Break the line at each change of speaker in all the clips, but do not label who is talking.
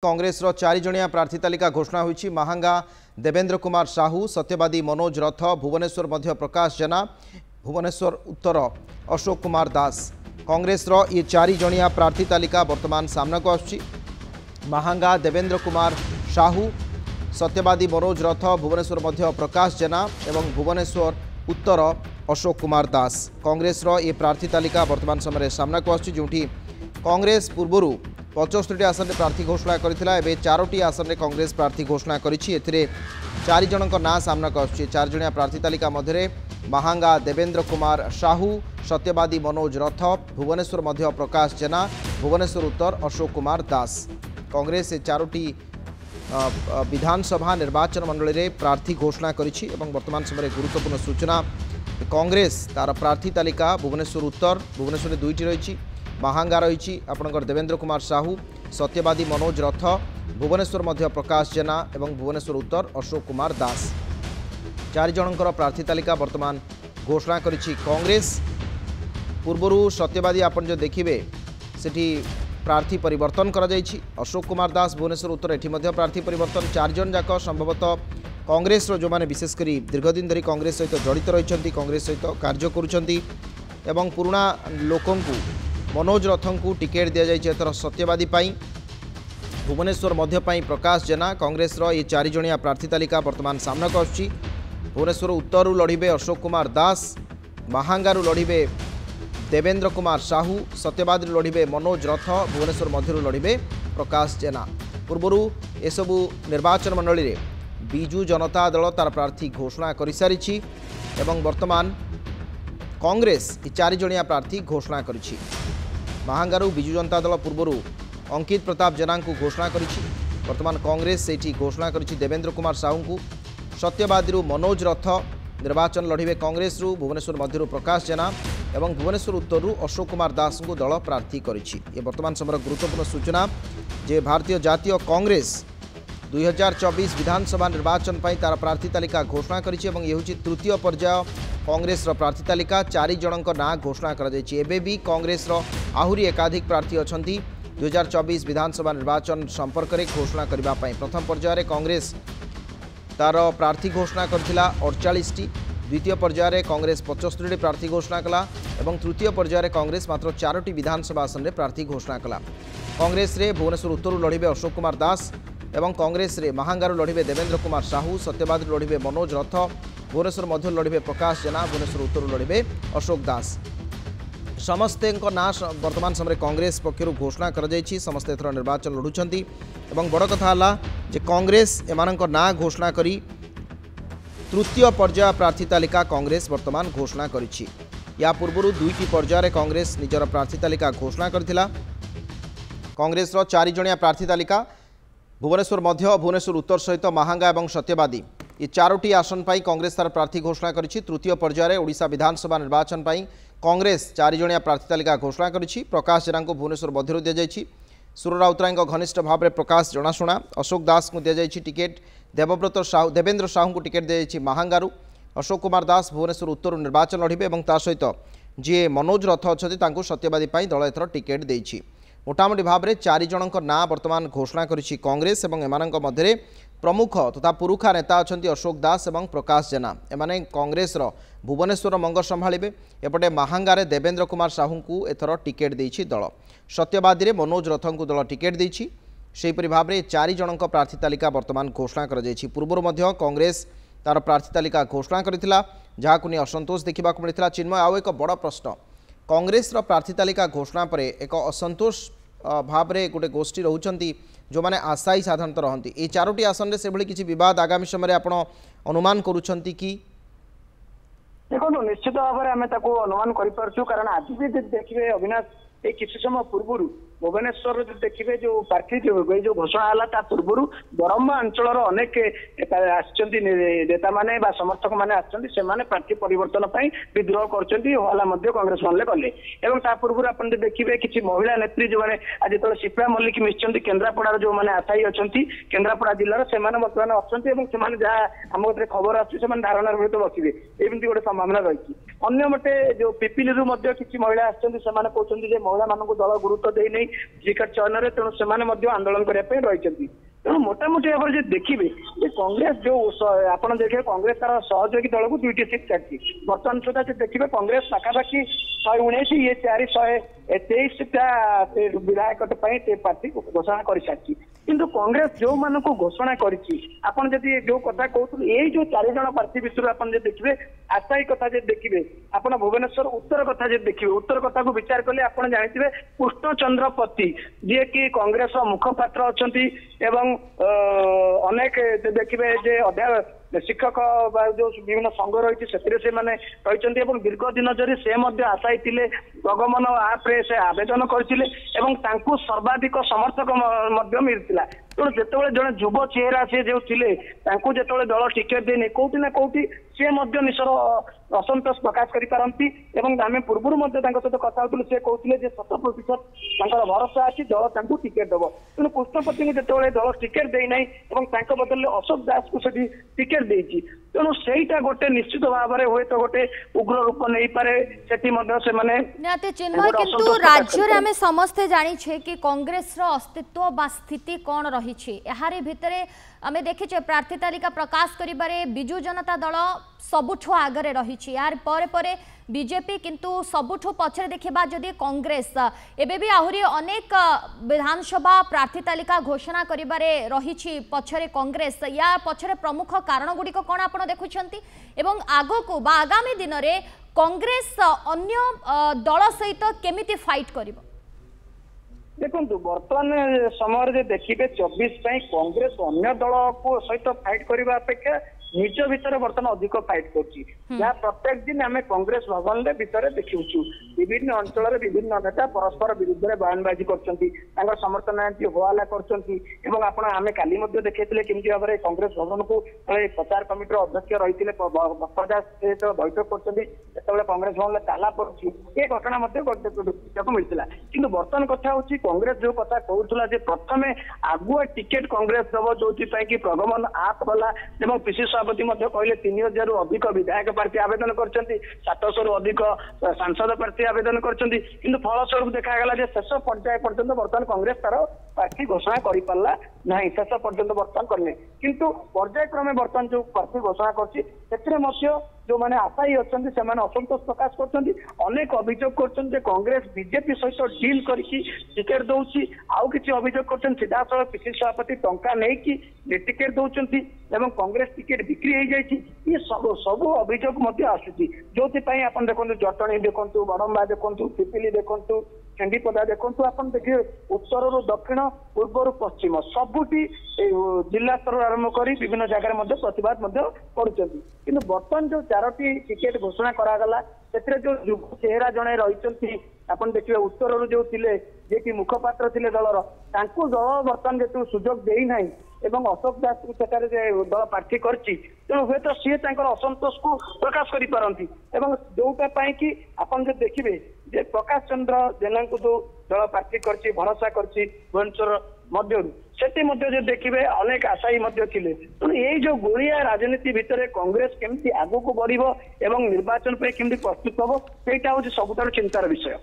कांग्रेस चारि जणिया प्रार्थी तालिका घोषणा होईछि। महांगा देवेंद्र कुमार साहू, सत्यवादी मनोज रथ, भुवनेश्वर मध्य प्रकाश जेना, भुवनेश्वर उत्तर अशोक कुमार दास। कांग्रेस ये चारि जणिया प्रार्थी तालिका वर्तमान सामना को आसुछि। महांगा देवेंद्र कुमार साहू, सत्यवादी मनोज रथ, भुवनेश्वर मध्य प्रकाश जेना एवं भुवनेश्वर उत्तर अशोक कुमार दास। कांग्रेस ये प्रार्थी तालिका वर्तमान समय सामना को आसुछि, जोठी कांग्रेस पूर्व 75 आसन में प्रार्थी घोषणा करथिला। एबे 4टी आसन में कांग्रेस प्रार्थी घोषणा करिछि। एथिरे 4 जनक ना सामना को आसुछि। 4 जणिया प्रार्थी तालिका मध्यरे महांगा देवेंद्र कुमार साहू, सत्यवादी मनोज रथ, भुवनेश्वर मध्य प्रकाश जेना, भुवनेश्वर उत्तर अशोक कुमार दास। कांग्रेस 4टी विधानसभा निर्वाचन मंडल में प्रार्थी घोषणा करिछि एवं वर्तमान समय गुरुत्वपूर्ण सूचना कांग्रेस तार प्रार्थी तालिका भुवनेश्वर उत्तर, भुवनेश्वर 2टी रही, महांगा रही आपणकर देवेंद्र कुमार साहू, सत्यवादी मनोज रथ, भुवनेश्वर मध्य प्रकाश जेना एवं भुवनेश्वर उत्तर अशोक कुमार दास। 4 जनकर प्रार्थी तालिका वर्तमान घोषणा करिछि कांग्रेस। पूर्व सत्यवादी आपन जो देखिबे सेठी प्रार्थी परिवर्तन करा जायछि। अशोक कुमार दास, भुवनेश्वर उत्तर एठी मध्य प्रार्थी परिवर्तन। 4 जन जाक संभवतः कांग्रेस जो माने विशेषकर दीर्घदिन धरी कांग्रेस सहित जड़ित रही, कांग्रेस सहित कार्य करुछंती एवं पुराना लोकंकु मनोज रथं को टिकेट दि जाए। एथर सत्यवादी पाई, भुवनेश्वर मध्य पाई प्रकाश जेना। कांग्रेस ये 4 जणिया प्रार्थी तालिका वर्तमान सामना को आसुछि। भुवनेश्वर उत्तरु लड़िबे अशोक कुमार दास, महांगारू लड़िबे देवेंद्र कुमार साहू, सत्यवादी लड़िबे मनोज रथ, भुवनेश्वर मध्यरू लड़िबे प्रकाश जेना। पूर्व एसबू निर्वाचन मंडल में बिजु जनता दल तार प्रार्थी घोषणा कर सारी एवं वर्तमान कांग्रेस 4 जणिया प्रार्थी घोषणा करिछि। महांगारू बिजु जनता दल पूर्व अंकित प्रताप जेना को घोषणा करिछि। वर्तमान कांग्रेस सेठी घोषणा करिछि देवेंद्र कुमार साहू को। सत्यवादी मनोज रथ निर्वाचन लड़िबे कांग्रेस रु, भुवनेश्वर मध्यरू प्रकाश जेना एवं भुवनेश्वर उत्तरु अशोक कुमार दास को दल प्रार्थी करिछि। ये वर्तमान समय गुरुत्वपूर्ण सूचना जे भारतीय जातीय कांग्रेस 2024 विधानसभा निर्वाचन पर तार प्रार्थी तालिका घोषणा करिछि एवं ये होछि तृतीय पर्याय कांग्रेस प्रार्थी तालिका। 4 जनक ना घोषणा करा जायछि। एबे भी कांग्रेस आहुरी एकाधिक प्रार्थी अछंती 2024 विधानसभा निर्वाचन संपर्क में घोषणा करबा पई। प्रथम पर्याय कांग्रेस तार प्रार्थी घोषणा करथिला 48टी, द्वितीय पर्याय कांग्रेस 75टी प्रार्थी घोषणा कला एवं तृतीय पर्याय कांग्रेस मात्र 4टी विधानसभा आसन में प्रार्थी घोषणा कला। कांग्रेस रे भुवनेश्वर उत्तरु लड़िबे अशोक कुमार दास एवं कांग्रेस रे महांगारू लड़िबे देवेंद्र कुमार साहू, सत्यवादी लड़िबे मनोज रथ, भुवनेश्वर मध्य लड़िबे प्रकाश जेना, भुवनेश्वर उत्तर लड़िबे अशोक दास। समस्ते ना वर्तमान समय कांग्रेस पक्षर घोषणा कर समस्ते एथर निर्वाचन लड़ुंट एवं बड़ कथा जे कांग्रेस एमानक ना घोषणा करी तृतीय पर्याय प्रार्थी तालिका कांग्रेस वर्तमान घोषणा करिछि। या पूर्व 2टी पर्याय कांग्रेस निजर प्रार्थी तालिका घोषणा करथिला। कांग्रेस 4 जणिया प्रार्थी तालिका भुवनेश्वर मध्य, भुवनेश्वर उत्तर सहित महांगा एवं सत्यवादी ये 4टी आसन पर कांग्रेस तार प्रार्थी घोषणा करिछि। तृतीय पर्याय ओडिशा विधानसभा निर्वाचन पर कांग्रेस 4 जणिया प्रार्थी तालिका घोषणा करिछि। प्रकाश जेना को भुवनेश्वर मध्यरू दि जायछि। सुर राउतराय घनिष्ठ भाव में प्रकाश जनाशुना। अशोक दास को दि जायछि टिकेट। देवव्रत साहू, देवेंद्र साहू को टिकेट दि जायछि महांगारू। अशोक कुमार दास भुवनेश्वर उत्तर निर्वाचन लड़िबे एवं ता सहित जी मनोज रथ अच्छे तांको सत्यवादी पाई दल एथर टिकेट देछि। मोटामोटी भाव में 4 जनक ना वर्तमान घोषणा करिछि कांग्रेस एवं एमानक मध्यरे प्रमुख तथा पुरुखा नेता अच्छा अशोक दास एवं प्रकाश जेना। एमाने कांग्रेस भुवनेश्वर मंग संभाଳିबे। एपटे महांगारे देवेंद्र कुमार साहू को एथर टिकेट देछि दल। सत्यवादी मनोज रथं को दल टिकेट देछि। सेहीपरि भाव में 4 जनक प्रार्थी तालिका वर्तमान घोषणा कर जायछि। पूर्व मध्य कांग्रेस तार प्रार्थी तालिका घोषणा करथिला, जहाकु नहीं असंतोष देखा मिलता। चिन्मय आउ एक बड़ प्रश्न, कांग्रेस प्रार्थी तालिका घोषणा पर एक असंतोष भाव में गोटे गोष्ठी रोचंती जो माने आशायी साधारणतः रहती। ये 4टी आसन से भली किसी विवाद आगामी समय आप अनुमान करुछंती कि?
देखो निश्चित भाव में आम अनुमान करूँ, कारण आज भी देखिए अविनाश ये किसी समय पूर्व भुवनेश्वर देखिए जो प्रार्थी जो घोषणा है पूर्व बरम्बा अंचल अनेक नेता माने समर्थक माने आसने प्रार्थी परिवर्तन विद्रोह करला कांग्रेस मान कले। पूर्व आप देखिए किसी महिला नेत्री जो मैंने आज जो शिप्रा मल्लिक मिशन केन्द्रापड़ार जो मैंने आशायी अच्छा केन्द्रापड़ा जिलार से बर्तमान अच्छा जहाँ आम कतरे खबर आसुचे धारणा सहित बसवे एमती गोटे संभावना रही। अन्य मटे जो पिपिलू किसी महिला आसती कहते महिला दल गुरुत्व देने टिकेट चयन में तेणु से आंदोलन करने रही तेणु मोटामोटी भाव में देखिए कांग्रेस जो आप देखिए कांग्रेस तार सहयोगी दल को 2टी सीट चाहिए बर्तमान सुधा देखिए कांग्रेस पाखापाखि 119 ये 423 विधायक प्रार्थी घोषणा कर सारी किंतु कांग्रेस जो मान को घोषणा करपन जदि जो कथा कहते ये जो 4 जन प्रार्थी विषय आप देखिए आशायी कथा देखिए आप भुवनेश्वर उत्तर कथा देखिए उत्तर कथा को विचार कले आप जानते कृष्णचंद्र पति जी कि कांग्रेस मुखपात्र अच्छा एवं अनेक देखिए शिक्षक जो विभिन्न संघ रही से रही दीर्घ दिन धरी से आशायी थे प्रगमन आप्रे से आवेदन करते सर्वाधिक समर्थक मिलता तेणु जो जड़े जुव चेहरा सी जो थे जो दल टिकेट देने कौटी ना कौटी सी निशर असंतोष प्रकाश करपारती आम पूर्व सहित कथा होती से कहते 100% भरोसा अच्छी दल टिकेट दब तेणु कृष्णपति को जो दल टिकेट देना बदल अशोक दास को टिकेट देती तेणु से गोटे निश्चित भाव में हुए तो गोटे उग्र रूप नहीं पारे
चिन्मय किंतु राज्य में समस्ते जानी कि कांग्रेस रो अस्तित्व बा स्थिति कौन रही यार भितर आमे देखिचे प्रार्थी तालिका प्रकाश करिबारे बिजु जनता दल सबुठो आगरे रही यार परे परे बीजेपी किंतु सबुठो पछरे देखिबा जदि कांग्रेस एबे भी आहुरी अनेक विधानसभा प्रार्थी तालिका घोषणा करिबारे रही पछरे कांग्रेस या पछरे प्रमुख कारण गुडी को कोन आपण देखुछंती एवं आगो को बा आगामी दिन रे कांग्रेस अन्य दल सहित केमिति फाइट करिबो
देखो बर्तमान समय देखिए 24 कांग्रेस अन्य दल को सहित फाइट करने अपेक्षा निज भितर बर्तमान अधिक फाइट कर प्रत्येक दिन आम कांग्रेस भवन भितर देखु विभिन्न अंचल विभिन्न नेता परस्पर विरुद्ध में बयानबाजी कर समर्थन होला कर काली देखते केमती भाव में कांग्रेस भवन को प्रचार कमिटी अध्यक्ष रही बप्पदास बैठक कर कांग्रेस भवन ताला पड़ी ये घटना देखा मिलता कि बर्तमान कथा हूँ कांग्रेस जो कथा कहूला प्रथम आगुआ टिकेट कांग्रेस दब जो प्रगमन आप गला पीसी सभापति कहले 3000 अधिक विधायक प्रार्थी आवेदन कर 700 अधिक सांसद प्रार्थी आवेदन कर फलस्वरूप देखा शेष पर्याय पर्यटन बर्तमान कांग्रेस तार प्रार्थी घोषणा कर पारा ना शेष पर्यटन बर्तमान करने किंतु पर्यायक्रमे बर्तमान जो प्रार्थी घोषणा कर जो मैंने आशायी अच्छा से असंतोष प्रकाश करनेक अभियोग कर कांग्रेस बीजेपी सहित डील करके टिकेट दौर आउ कि अभियोग कर सीधा सड़क पीसी सभापति टंका नहीं टिकेट दौरान एवं कांग्रेस टिकेट बिक्री हो जाए ये सब अभियोग आसूँ जो आप देखो जटणी देखु बड़म्बा देखु पिपिली देखु चंडीपदा देखु आप देखिए उत्तर रु दक्षिण पूर्व पश्चिम सबुटी जिला स्तर आरंभ कर विभिन्न जगह प्रतिवाद कर बर्तमान जो 4टी टिकेट घोषणा करागला से जो युव चेहरा जड़े रही आप देखिए उत्तर रु जो थे जे कि मुखपात्र थे दलर दल बर्तमान जो सुजोग देना एवं अशोक दास को दल प्रार्थी कर तेणु हे तो सी असंतोष को प्रकाश करपारती जोटा कि आप जो देखिए जे प्रकाश चंद्र जेना को जो दल प्रार्थी कर भरोसा कर भुवनेश्वर मध्य देखिए अनेक आशायी थे तेणु ये जो गोलिया राजनीति भितर कांग्रेस केमती आगू को बढ़ एवं निर्वाचन पे केमती प्रस्तुत हम सेटा हूँ सबुठार चिंतार विषय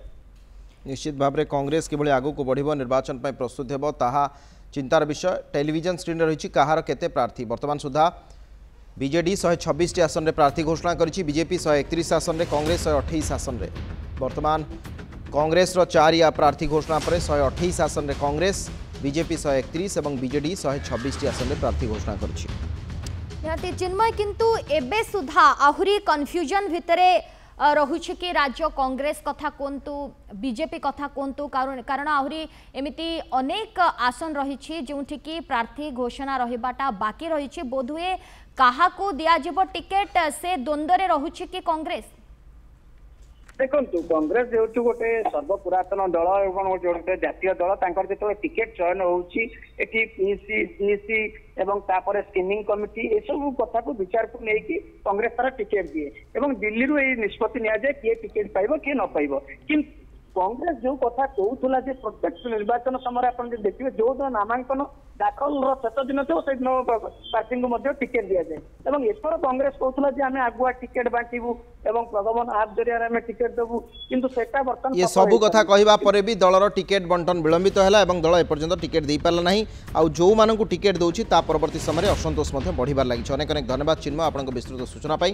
निश्चित भाव में कांग्रेस किभली आगू को बढ़ निर्वाचन पे प्रस्तुत हेबो ताहा चिंतार विषय टेलीविजन स्क्रीन रही कहार केते प्रार्थी वर्तमान सुधा बीजेडी 126 आसन में प्रार्थी घोषणा करिछि बीजेपी 131 आसन में कांग्रेस 128 आसन में वर्तमान कांग्रेस 4 या प्रार्थी घोषणा पर 128 आसन में कांग्रेस बीजेपी 131 और बीजेडी 126 आसन में प्रार्थी घोषणा करिछि
चिन्मय किंतु एबे सुधा आहुरी कन्फ्यूजन भितरे रहुछि कि राज्य कांग्रेस कथा कोंतु बीजेपी कथा कोंतु कारण आहुरी एमिति अनेक आसन रही जोठी कि प्रार्थी घोषणा रहिबाटा बाकी रही बोधुए कहा को दिया जिवो टिकेट से द्वंद्व रहुछि कि कांग्रेस
देखो कांग्रेस जो गोटे सर्वपुरातन दल एवं गोटे जातीय दल जो टिकेट चयन होसी एवं तापर स्क्रीनिंग कमिटी ये सब कथा को विचार को लेकिन कांग्रेस तार टिकेट दिए एवं दिल्ली रू निष्पत्ति नि जाए किए टिकेट पाइब किए न पाइब कांग्रेस जो कथा कहूला जे प्रत्येक निर्वाचन समय आप देखिए जो दिन नामांकन दाखल शेष दिन थो से दिन प्रार्थी को टिकेट दि जाए और एथर कांग्रेस कहूला जे आम आगुआ टिकेट बांटू और प्रगमन आप जरिया आम टिकेट देवु किंतु सेटा बर्तमान
ये सबू कथा कहवा पर भी दलर टिकेट बंटन विलंबित है और दल एपर्यंत टिकेट दे पारा ना आउ जो मानू टिकेट दूसरी परवर्ती समय असंतोष बढ़िबार लगी। अनेक अनेक धन्यवाद चिन्मय आपन विस्तृत सूचना पाई।